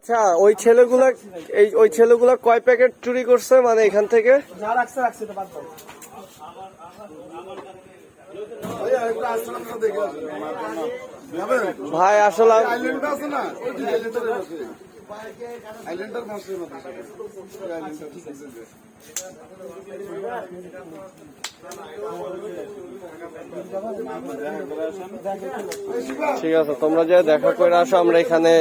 আচ্ছা, ওই ছেলেগুলা কয় প্যাকেট চুরি করছে মানে এখান থেকে? ভাই আসলে ঠিক আছে, তোমরা যে দেখা করে আসো। আমরা এখানে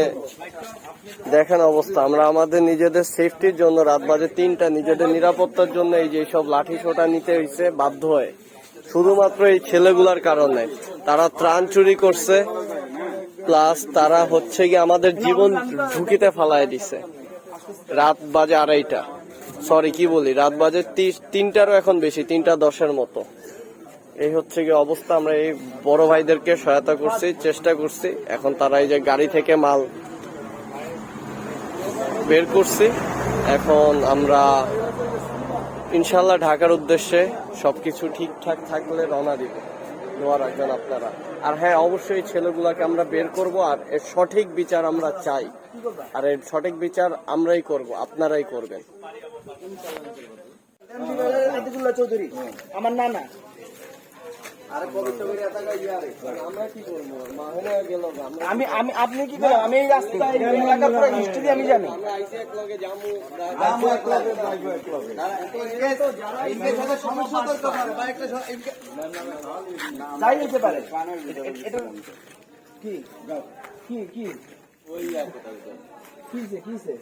দেখেন অবস্থা, আমরা আমাদের নিজেদের সেফটির জন্য রাত বাজে 3টা, নিজেদের নিরাপত্তার জন্য এই যে সব লাঠি সোটা নিতে হয়েছে বাধ্য হয়ে, শুধুমাত্র এই ছেলেগুলার কারণে। তারা ত্রাণ চুরি করছে, প্লাস তারা হচ্ছে কি আমাদের জীবন ঝুঁকিতে ফালায় দিছে। রাত বাজে 2:30, সরি কি বলি, রাত বাজে 3টারও এখন বেশি, 3:10 মতো। এই হচ্ছে কি অবস্থা। আমরা এই বড় ভাইদেরকে সহায়তা করছি, চেষ্টা করছি। এখন তারা এই যে গাড়ি থেকে মাল বের করছি। এখন আমরা ইনশাল্লাহ ঢাকার উদ্দেশ্যে সবকিছু ঠিকঠাক থাকলে রওনা দিব। দোয়া রাখবেন আপনারা। আর হ্যাঁ, অবশ্যই ছেলেগুলাকে আমরা বের করব, আর এর সঠিক বিচার আমরা চাই। আর এর সঠিক বিচার আমরাই করব, আপনারাই করবেন। চৌধুরী আমার নানা। আপনি কি করেন? আমি এই রাস্তায় এলাকার পুরো হিস্ট্রি আমি জানি। যাই নিতে পারে কি কি কি কিসে কিসে